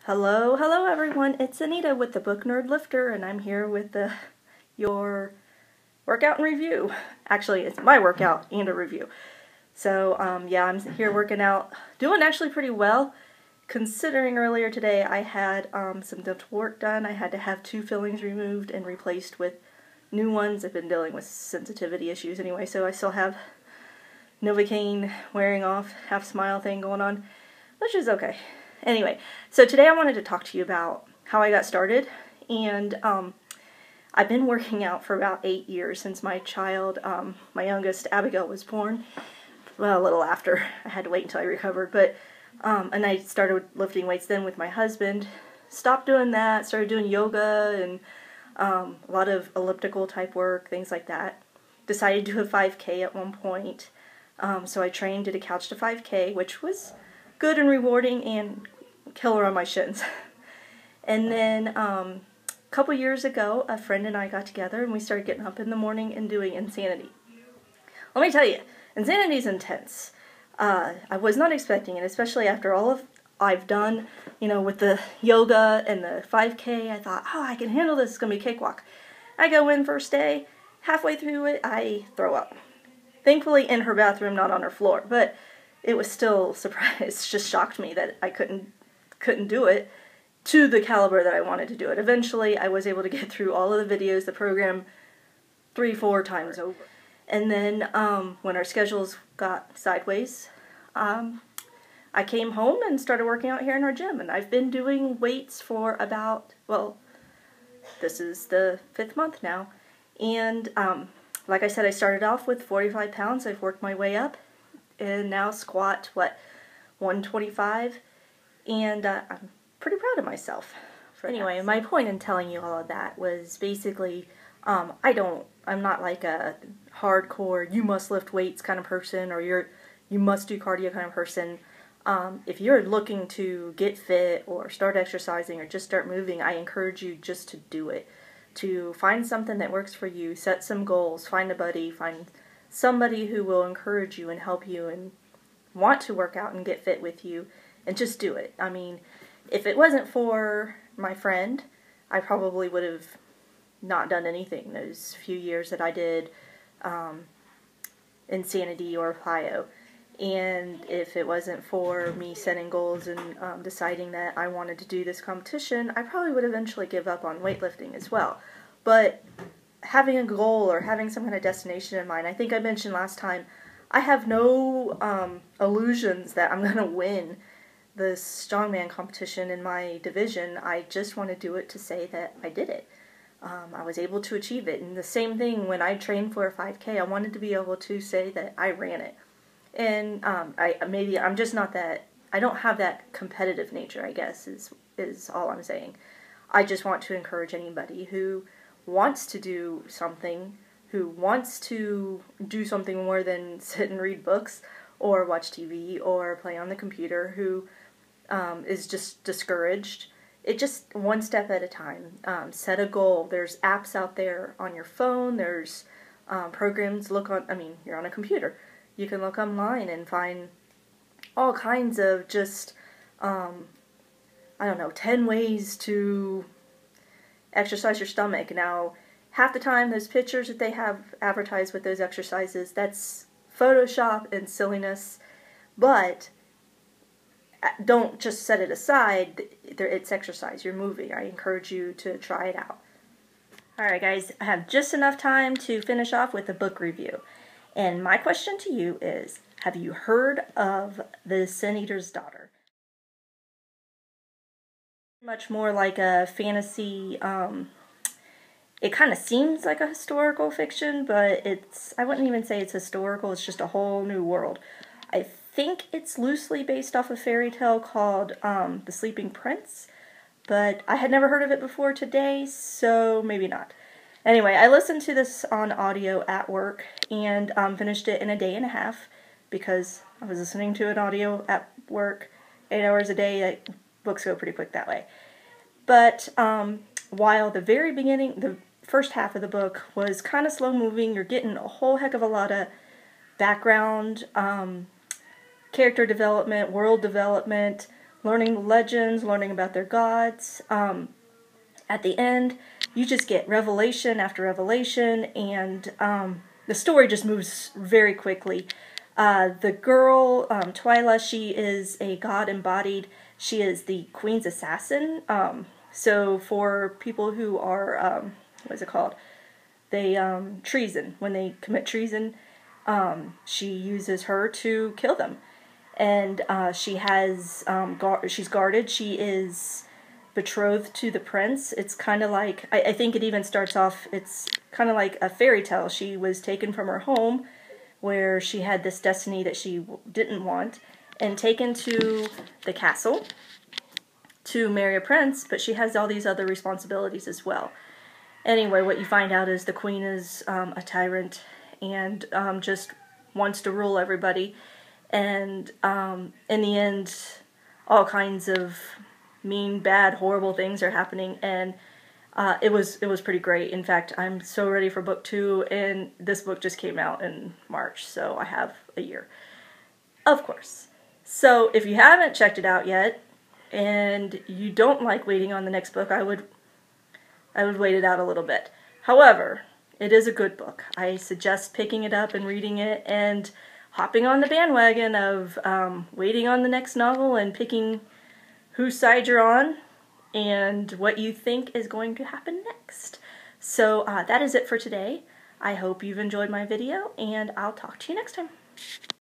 Hello everyone, it's Anita with the Book Nerd Lifter, and I'm here with your workout and review. Actually, it's my workout and a review. So, yeah, I'm here working out, doing actually pretty well, considering earlier today I had some dental work done. I had to have 2 fillings removed and replaced with new ones. I've been dealing with sensitivity issues anyway, so I still have Novocaine wearing off, half smile thing going on, which is okay. Anyway, so today I wanted to talk to you about how I got started, and I've been working out for about 8 years since my child, my youngest, Abigail, was born. Well, a little after. I had to wait until I recovered, but, and I started lifting weights then with my husband. Stopped doing that, started doing yoga and a lot of elliptical type work, things like that. Decided to do a 5K at one point, so I trained, did a couch to 5K, which was good and rewarding and killer on my shins. And then a couple years ago, a friend and I got together and we started getting up in the morning and doing Insanity. Let me tell you, Insanity is intense. I was not expecting it, especially after all of I've done, you know, with the yoga and the 5K. I thought, oh, I can handle this, it's going to be a cakewalk. I go in first day, halfway through it, I throw up. Thankfully in her bathroom, not on her floor, but it was still surprised, just shocked me that I couldn't do it to the caliber that I wanted to do it. Eventually, I was able to get through all of the videos, the program, 3-4 times over. And then, when our schedules got sideways, I came home and started working out here in our gym. And I've been doing weights for about, well, this is the 5th month now. And, like I said, I started off with 45 pounds. I've worked my way up. And now squat, 125, and I'm pretty proud of myself. Anyway, my point in telling you all of that was basically, I'm not like a hardcore, you must lift weights kind of person, or you must do cardio kind of person. If you're looking to get fit, or start exercising, or just start moving, I encourage you just to do it. To find something that works for you, set some goals, find a buddy, find somebody who will encourage you and help you and want to work out and get fit with you, and just do it. I mean, if it wasn't for my friend, I probably would have not done anything those few years that I did Insanity or Plyo. And if it wasn't for me setting goals and deciding that I wanted to do this competition, I probably would eventually give up on weightlifting as well. But having a goal or having some kind of destination in mind, I think I mentioned last time, I have no illusions that I'm going to win the strongman competition in my division. I just want to do it to say that I did it. I was able to achieve it. And the same thing when I trained for a 5K, I wanted to be able to say that I ran it. And I'm just not that, I don't have that competitive nature, I guess, is all I'm saying. I just want to encourage anybody who wants to do something, who wants to do something more than sit and read books or watch TV or play on the computer, who is just discouraged. It just one step at a time. Set a goal. There's apps out there on your phone. There's programs. You're on a computer. You can look online and find all kinds of just, 10 ways to exercise your stomach. Now, half the time, those pictures that they have advertised with those exercises, that's Photoshop and silliness, but don't just set it aside. It's exercise. You're moving. I encourage you to try it out. Alright guys, I have just enough time to finish off with a book review. And my question to you is, have you heard of The Sin Eater's Daughter? Much more like a fantasy, it kind of seems like a historical fiction, but I wouldn't even say it's historical, it's just a whole new world. I think it's loosely based off a fairy tale called The Sleeping Prince, but I had never heard of it before today, so maybe not. Anyway, I listened to this on audio at work and finished it in a day and a half because I was listening to an audio at work 8 hours a day. Books go pretty quick that way. But while the very beginning, the first half of the book was kind of slow moving, you're getting a whole heck of a lot of background, character development, world development, learning the legends, learning about their gods. At the end, you just get revelation after revelation, and the story just moves very quickly. The girl, Twyla, she is a god embodied. She is the queen's assassin. So for people who are, what is it called? They, treason. When they commit treason, she uses her to kill them. And she has, she's guarded. She is betrothed to the prince. It's kind of like, I think it even starts off, it's kind of like a fairy tale. She was taken from her home, where she had this destiny that she didn't want, and taken to the castle to marry a prince, but she has all these other responsibilities as well. Anyway, what you find out is the queen is a tyrant and just wants to rule everybody, and in the end, all kinds of mean, bad, horrible things are happening, and it was pretty great. In fact, I'm so ready for book 2, and this book just came out in March, so I have a year, of course. So if you haven't checked it out yet, and you don't like waiting on the next book, I would wait it out a little bit. However, it is a good book. I suggest picking it up and reading it, and hopping on the bandwagon of waiting on the next novel and picking whose side you're on and what you think is going to happen next. So that is it for today. I hope you've enjoyed my video, and I'll talk to you next time.